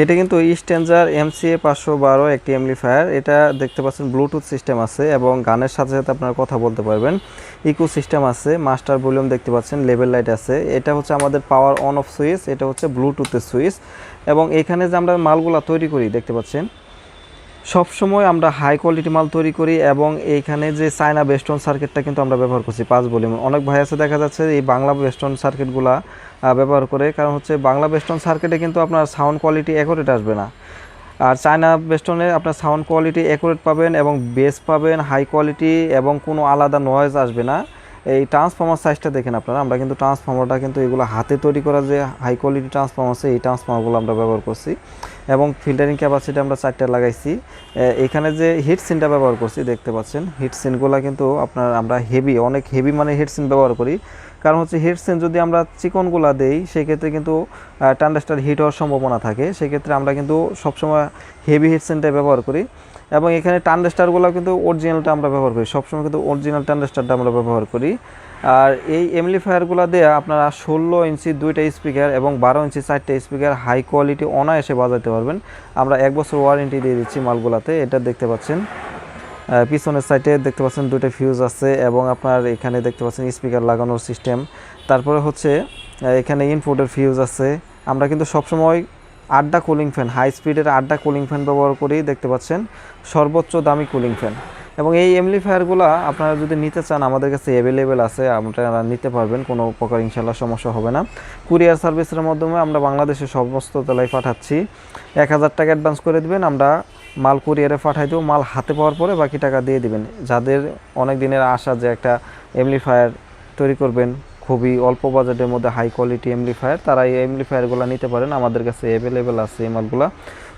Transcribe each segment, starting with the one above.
এটা কিন্তু স্ট্যাঞ্জার MCA 512 একটি অ্যামপ্লিফায়ার। এটা দেখতে পাচ্ছেন ব্লুটুথ সিস্টেম আছে এবং গানের সাথে সাথে আপনারা কথা বলতে পারবেন। ইকো সিস্টেম আছে, মাস্টার ভলিউম দেখতে পাচ্ছেন, লেভেল লাইট আছে। এটা হচ্ছে আমাদের পাওয়ার অন অফ সুইচ, এটা হচ্ছে ব্লুটুথের সুইচ। এবং এখানে যে আমরা মালগুলা তৈরি করি দেখতে পাচ্ছেন, সবসময় আমরা হাই কোয়ালিটি মাল তৈরি করি এবং এইখানে যে চায়না বেস্টন সার্কিটটা কিন্তু আমরা ব্যবহার করছি 5 ভলিউম। অনেক ভাই আছে দেখা যাচ্ছে এই বাংলা বেস্টন সার্কিটগুলা ব্যবহার করে, কারণ হচ্ছে বাংলা বেস্টন সার্কিটে কিন্তু আপনার সাউন্ড কোয়ালিটি অ্যাকুরেট আসবে না। আর চায়না বেস্টনে আপনার সাউন্ড কোয়ালিটি অ্যাকুরেট পাবেন এবং বেস পাবেন হাই কোয়ালিটি এবং কোনো আলাদা নয়েজ আসবে না। এই ট্রান্সফর্মার সাইজটা দেখেন আপনারা, আমরা কিন্তু ট্রান্সফর্মারটা কিন্তু এগুলো হাতে তৈরি করা যে হাই কোয়ালিটি ট্রান্সফর্মার আছে, এই ট্রান্সফর্মারগুলো আমরা ব্যবহার করছি এবং ফিল্টারিং ক্যাপাসিটি আমরা 4টা লাগাইছি। এখানে যে হিট সিনটা ব্যবহার করছি দেখতে পাচ্ছেন, হিট সিনগুলো কিন্তু আপনার আমরা হেভি, অনেক হেভি মানে হিট সিন ব্যবহার করি। কারণ হচ্ছে হিট সিন যদি আমরা চিকনগুলা দেই সেক্ষেত্রে কিন্তু ট্রানজিস্টর হিট হওয়ার সম্ভাবনা থাকে, সেক্ষেত্রে আমরা কিন্তু সবসময় হেভি হিট সিনটাই ব্যবহার করি। এবং এখানে ট্রানজিস্টরগুলো কিন্তু অরিজিনালটা আমরা ব্যবহার করি, সবসময় কিন্তু অরিজিনাল ট্রানজিস্টরটা আমরা ব্যবহার করি। আর এই অ্যামপ্লিফায়ারগুলো দিয়ে আপনারা 16 ইঞ্চি 2টা স্পিকার এবং 12 ইঞ্চি 4টা স্পিকার হাই কোয়ালিটি অনায়াসে বাজাতে পারবেন। আমরা 1 বছর ওয়ারেন্টি দিয়ে দিচ্ছি মালগুলাতে। এটা দেখতে পাচ্ছেন পিছনের সাইডে দেখতে পাচ্ছেন 2টা ফিউজ আছে এবং আপনার এখানে দেখতে পাচ্ছেন স্পিকার লাগানোর সিস্টেম। তারপরে হচ্ছে এখানে ইনপুটের ফিউজ আছে। আমরা কিন্তু সবসময় 8টা কুলিং ফ্যান, হাই স্পিডের 8টা কুলিং ফ্যান ব্যবহার করি, দেখতে পাচ্ছেন সর্বোচ্চ দামি কুলিং ফ্যান। এবং এই অ্যামপ্লিফায়ারগুলো আপনারা যদি নিতে চান আমাদের কাছে অ্যাভেলেবেল আছে, আপনারা নিতে পারবেন, কোনো প্রকার ইনশাল্লাহ সমস্যা হবে না। কুরিয়ার সার্ভিসের মাধ্যমে আমরা বাংলাদেশের সমস্ত জেলায় পাঠাচ্ছি। 1000 টাকা অ্যাডভান্স করে দেবেন, আমরা মাল কুরিয়ারে পাঠাই দেবো, মাল হাতে পাওয়ার পরে বাকি টাকা দিয়ে দিবেন। যাদের অনেক দিনের আশা যে একটা অ্যামপ্লিফায়ার তৈরি করবেন খুবই অল্প বাজেটের মধ্যে হাই কোয়ালিটি অ্যামপ্লিফায়ার, তারা এই অ্যামপ্লিফায়ারগুলো নিতে পারেন, আমাদের কাছে অ্যাভেলেবেল আছে এই মালগুলো।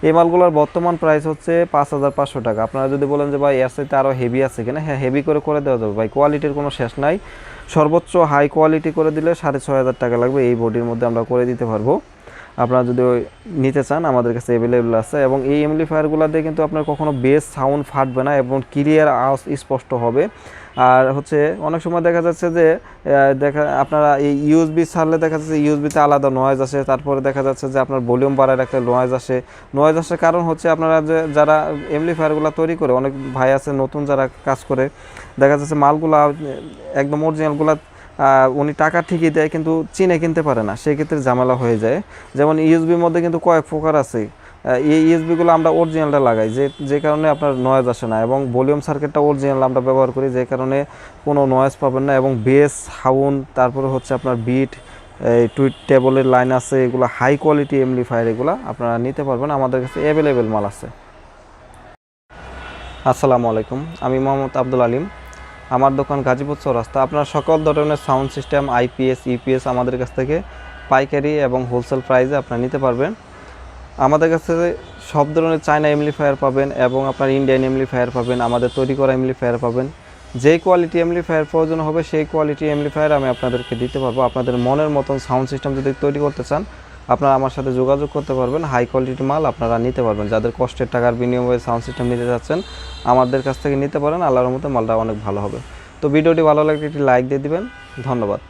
এই মালগুলোর বর্তমান প্রাইস হচ্ছে 5500 টাকা। আপনারা যদি বলেন যে ভাই এর সাথে আরও হেভি আছে কিনা, হ্যাঁ হেভি করে দেওয়া যাবে ভাই, কোয়ালিটির কোনো শেষ নাই। সর্বোচ্চ হাই কোয়ালিটি করে দিলে 6500 টাকা লাগবে, এই বডির মধ্যে আমরা করে দিতে পারবো। আপনারা যদি নিতে চান আমাদের কাছে অ্যাভেলেবেল আছে। এবং এই অ্যামপ্লিফায়ারগুলো দিয়ে কিন্তু আপনার কখনো বেস সাউন্ড ফাটবে না এবং ক্লিয়ার আওয়াজ স্পষ্ট হবে। আর হচ্ছে অনেক সময় দেখা যাচ্ছে যে আপনারা এই ইউএসবি ছাড়লে দেখা যাচ্ছে ইউএসবিতে আলাদা নয়েজ আসে, তারপরে দেখা যাচ্ছে যে আপনার ভলিউম বাড়ার একটা নয়েজ আসার কারণ হচ্ছে আপনারা যে যারা অ্যামপ্লিফায়ারগুলো তৈরি করে, অনেক ভাই আছে নতুন যারা কাজ করে, দেখা যাচ্ছে মালগুলা একদম অরিজিনালগুলা উনি টাকা ঠিকই দেয় কিন্তু চিনে কিনতে পারে না, সেক্ষেত্রে ঝামেলা হয়ে যায়। যেমন ইউএসবির মধ্যে কিন্তু কয়েক প্রকার আছে, এই ইউএসবিগুলো আমরা অরিজিনালটা লাগাই যে কারণে আপনার নয়েজ আসে না, এবং ভলিউম সার্কিটটা অরিজিনাল আমরা ব্যবহার করি যে কারণে কোনো নয়েজ পাবেন না। এবং বেস সাউন্ড, তারপরে হচ্ছে আপনার বিট, এই টুইট টেবলের লাইন আছে, এগুলো হাই কোয়ালিটি অ্যামপ্লিফায়ার, এগুলো আপনারা নিতে পারবেন, আমাদের কাছে অ্যাভেলেবেল মাল আছে। আসসালামু আলাইকুম, আমি মোহাম্মদ আব্দুল আলিম। আমার দোকান গাজীপুর চৌরাস্তা। আপনারা সকল ধরনের সাউন্ড সিস্টেম, আইপিএস, ইপিএস আমাদের কাছ থেকে পাইকারি এবং হোলসেল প্রাইসে আপনারা নিতে পারবেন। আমাদের কাছে সব ধরনের চায়না অ্যামপ্লিফায়ার পাবেন এবং আপনার ইন্ডিয়ান অ্যামপ্লিফায়ার পাবেন, আমাদের তৈরি করা অ্যামপ্লিফায়ার পাবেন। যেই কোয়ালিটি অ্যামপ্লিফায়ার প্রয়োজন হবে সেই কোয়ালিটি অ্যামপ্লিফায়ার আমি আপনাদেরকে দিতে পারবো। আপনাদের মনের মতন সাউন্ড সিস্টেম যদি তৈরি করতে চান আপনারা আমার সাথে যোগাযোগ করতে পারবেন, হাই কোয়ালিটি মাল আপনারা নিতে পারবেন। যাদের কষ্টের টাকার বিনিময়ে সাউন্ড সিস্টেম নিতে যাচ্ছেন আমাদের কাছ থেকে নিতে পারেন, আল্লাহর রহমতে মালটা অনেক ভালো হবে। তো ভিডিওটি ভালো লাগলে একটি লাইক দিয়ে দিবেন, ধন্যবাদ।